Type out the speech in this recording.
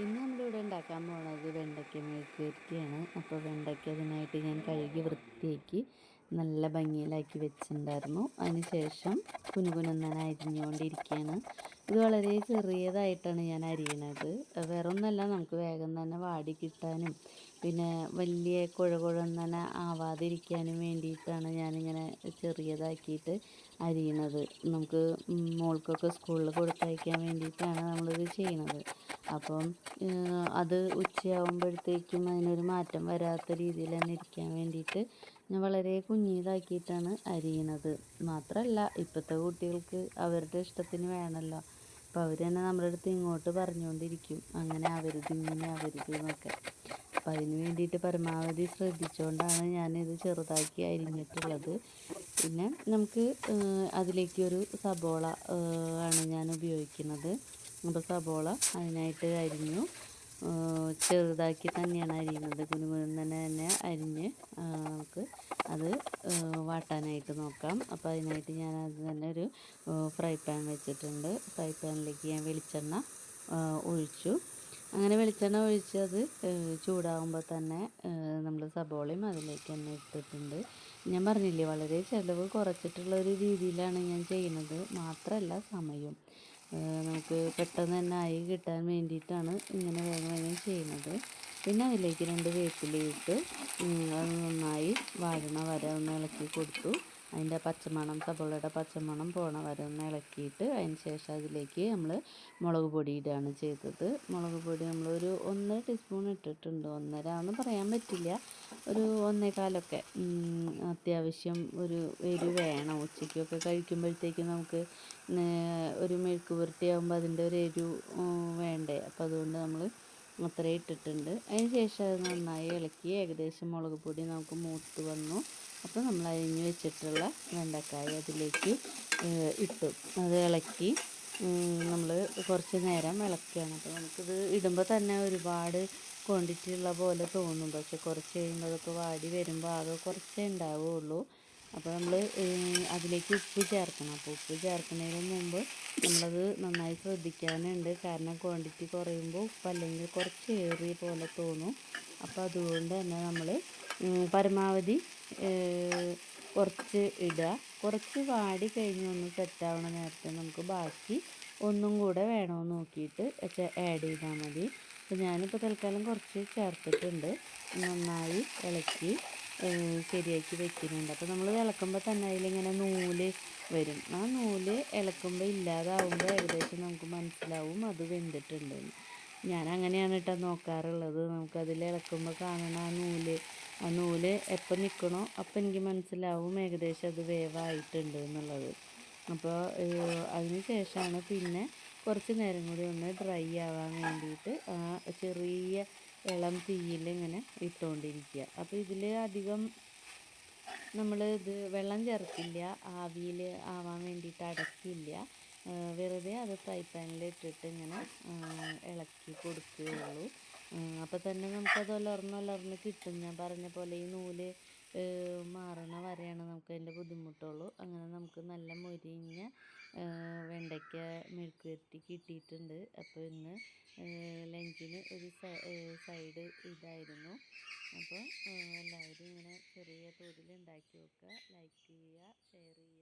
ഇന്ന് നമ്മളിവിടെ ഉണ്ടാക്കാൻ പോണത് വെണ്ടയ്ക്ക മെഴുക്കുവരട്ടിയാണ്. അപ്പോൾ വെണ്ടയ്ക്ക അതിനായിട്ട് ഞാൻ കഴുകി വൃത്തിയാക്കി നല്ല ഭംഗിയിലാക്കി വെച്ചിട്ടുണ്ടായിരുന്നു. അതിന് ശേഷം കുനുകുനെന്നാണ് അരിഞ്ഞുകൊണ്ടിരിക്കുകയാണ്. ഇത് വളരെ ചെറിയതായിട്ടാണ് ഞാൻ അരിയണത്. വേറെ ഒന്നല്ല, നമുക്ക് വേഗം തന്നെ വാടി കിട്ടാനും പിന്നെ വലിയ കുഴകുഴന്നനെ ആവാതിരിക്കാനും വേണ്ടിയിട്ടാണ് ഞാനിങ്ങനെ ചെറിയതാക്കിയിട്ട് അരിയണത്. നമുക്ക് മോൾക്കൊക്കെ സ്കൂളിൽ കൊടുത്തയക്കാൻ വേണ്ടിയിട്ടാണ് നമ്മളിത് ചെയ്യണത്. അപ്പം അത് ഉച്ചയാകുമ്പോഴത്തേക്കും അതിനൊരു മാറ്റം വരാത്ത രീതിയിൽ തന്നെ ഇരിക്കാൻ വേണ്ടിയിട്ട് ഞാൻ വളരെ കുഞ്ഞിതാക്കിയിട്ടാണ് അരിയണത്. മാത്രമല്ല, ഇപ്പോഴത്തെ കുട്ടികൾക്ക് അവരുടെ ഇഷ്ടത്തിന് വേണമല്ലോ. അപ്പോൾ അവർ തന്നെ നമ്മുടെ അടുത്ത് ഇങ്ങോട്ട് പറഞ്ഞുകൊണ്ടിരിക്കും, അങ്ങനെ ആവരുത് ഇങ്ങനെ ആവരുത് എന്നൊക്കെ. അപ്പം അതിന് വേണ്ടിയിട്ട് പരമാവധി ശ്രദ്ധിച്ചുകൊണ്ടാണ് ഞാനിത് ചെറുതാക്കി അരിഞ്ഞിട്ടുള്ളത്. പിന്നെ നമുക്ക് അതിലേക്കൊരു സബോള ആണ് ഞാൻ ഉപയോഗിക്കുന്നത്. അപ്പോൾ സബോള അതിനായിട്ട് അരിഞ്ഞു, ചെറുതാക്കി തന്നെയാണ് അരിയുന്നത്. കുനുകുനെന്ന് തന്നെ അരിഞ്ഞ് നമുക്ക് അത് വാട്ടാനായിട്ട് നോക്കാം. അപ്പോൾ അതിനായിട്ട് ഞാൻ അത് തന്നെ ഒരു ഫ്രൈ പാൻ വെച്ചിട്ടുണ്ട്. ഫ്രൈ പാനിലേക്ക് ഞാൻ വെളിച്ചെണ്ണ ഒഴിച്ചു. അങ്ങനെ വെളിച്ചെണ്ണ ഒഴിച്ച് അത് ചൂടാകുമ്പോൾ തന്നെ നമ്മൾ സബോളയും അതിലേക്ക് തന്നെ ഇട്ടിട്ടുണ്ട്. ഞാൻ പറഞ്ഞില്ലേ, വളരെ ചിലവ് കുറച്ചിട്ടുള്ള ഒരു രീതിയിലാണ് ഞാൻ ചെയ്യുന്നത്. മാത്രമല്ല, സമയം നമുക്ക് പെട്ടെന്ന് തന്നെ ആയി കിട്ടാൻ വേണ്ടിയിട്ടാണ് ഇങ്ങനെ വേഗം വേഗം ചെയ്യുന്നത്. പിന്നെ അതിലേക്ക് 2 വേപ്പിലയിട്ട് അത് നന്നായി വാഴണ വരെ ഒന്ന് ഇളക്കി കൊടുത്തു. അതിൻ്റെ പച്ചമണം, സബോളയുടെ പച്ചമണം പോണ വരെ ഒന്ന് ഇളക്കിയിട്ട് അതിന് ശേഷം അതിലേക്ക് നമ്മൾ മുളക് പൊടി ഇടുകയാണ് ചെയ്തത്. മുളക് പൊടി നമ്മളൊരു 1 ടീസ്പൂൺ ഇട്ടിട്ടുണ്ട്. 1.5 എന്ന് പറയാൻ പറ്റില്ല, ഒരു 1.25. അത്യാവശ്യം ഒരു എരിവ് വേണം. ഉച്ചയ്ക്കൊക്കെ കഴിക്കുമ്പോഴത്തേക്കും നമുക്ക് ഒരു മെഴുക്ക് പുരട്ടിയാകുമ്പോൾ അതിൻ്റെ ഒരു എരിവ് വേണ്ടേ. അപ്പോൾ അതുകൊണ്ട് നമ്മൾ അത്രയും ഇട്ടിട്ടുണ്ട്. അതിന് ശേഷം അത് നന്നായി ഇളക്കി ഏകദേശം മുളക് പൊടി നമുക്ക് മൂത്ത് വന്നു. അപ്പോൾ നമ്മൾ അരിഞ്ഞ് വെച്ചിട്ടുള്ള വെണ്ടക്കായ അതിലേക്ക് ഇട്ടു. അത് ഇളക്കി നമ്മൾ കുറച്ച് നേരം ഇളക്കുകയാണ്. അപ്പോൾ നമുക്കിത് ഇടുമ്പോൾ തന്നെ ഒരുപാട് ക്വാണ്ടിറ്റി ഉള്ള പോലെ തോന്നും. പക്ഷെ കുറച്ച് കഴിയുമ്പോൾ അതൊക്കെ വാടി വരുമ്പോൾ ആകെ കുറച്ചേ ഉണ്ടാവുകയുള്ളൂ. അപ്പോൾ നമ്മൾ അതിലേക്ക് ഉപ്പ് ചേർക്കണം. അപ്പോൾ ഉപ്പ് ചേർക്കുന്നതിന് മുമ്പ് നമ്മളത് നന്നായി ശ്രദ്ധിക്കാനുണ്ട്. കാരണം ക്വാണ്ടിറ്റി കുറയുമ്പോൾ ഉപ്പ് അല്ലെങ്കിൽ കുറച്ച് ഏറിയ പോലെ തോന്നും. അപ്പോൾ അതുകൊണ്ട് തന്നെ നമ്മൾ പരമാവധി കുറച്ച് ഇടുക. കുറച്ച് വാടി കഴിഞ്ഞ് ഒന്ന് സെറ്റാവണ നേരത്തെ നമുക്ക് ബാക്കി ഒന്നും കൂടെ വേണമെന്ന് നോക്കിയിട്ട് ആഡ് ചെയ്താൽ മതി. അപ്പോൾ ഞാനിപ്പോൾ തൽക്കാലം കുറച്ച് ചേർത്തിട്ടുണ്ട്. നന്നായി ഇളക്കി ശരിയാക്കി വെക്കുന്നുണ്ട്. അപ്പോൾ നമ്മൾ ഇളക്കുമ്പോൾ തന്നെ അതിലിങ്ങനെ നൂല് വരും. ആ നൂല് ഇളക്കുമ്പോൾ ഇല്ലാതാവുമ്പോൾ ഏകദേശം നമുക്ക് മനസ്സിലാവും അത് വെന്തിട്ടുണ്ടെന്ന്. ഞാൻ അങ്ങനെയാണ് കേട്ടോ നോക്കാറുള്ളത്. നമുക്കതിൽ ഇളക്കുമ്പോൾ കാണണം ആ നൂല് എപ്പോൾ നിൽക്കണോ അപ്പോൾ എനിക്ക് മനസ്സിലാവും ഏകദേശം അത് വേവായിട്ടുണ്ട് എന്നുള്ളത്. അപ്പോൾ അതിന് ശേഷമാണ് പിന്നെ കുറച്ച് നേരം കൂടി ഒന്ന് ഡ്രൈ ആവാൻ വേണ്ടിയിട്ട് ചെറിയ ഇളം തീയിൽ ഇങ്ങനെ ഇട്ടുകൊണ്ടിരിക്കുക. അപ്പോൾ ഇതിൽ അധികം നമ്മൾ ഇത് വെള്ളം ചേർക്കില്ല, ആവിയിൽ ആവാൻ വേണ്ടിയിട്ട് അടക്കില്ല. വെറുതെ അത് ഫ്രൈ പാനിൽ ഇട്ടിട്ട് ഇങ്ങനെ ഇളക്കി കൊടുക്കുകയുള്ളൂ. അപ്പോൾ തന്നെ നമുക്കത് ഉലർന്ന് കിട്ടും. ഞാൻ പറഞ്ഞ പോലെ ഈ നൂല് മാറണ വരെയാണ് നമുക്ക് അതിൻ്റെ ബുദ്ധിമുട്ടുള്ളൂ. അങ്ങനെ നമുക്ക് നല്ല മൊരിഞ്ഞ വെണ്ടയ്ക്ക മെഴുക്കുവരട്ടി കിട്ടിയിട്ടുണ്ട്. അപ്പോൾ ഇന്ന് ലഞ്ചിന് ഒരു സൈഡ് ഇതായിരുന്നു. അപ്പോൾ എല്ലാവരും ഇങ്ങനെ ചെറിയ തോതിൽ ഉണ്ടാക്കി വെക്കുക, ലൈക്ക് ചെയ്യുക, ഷെയർ ചെയ്യുക.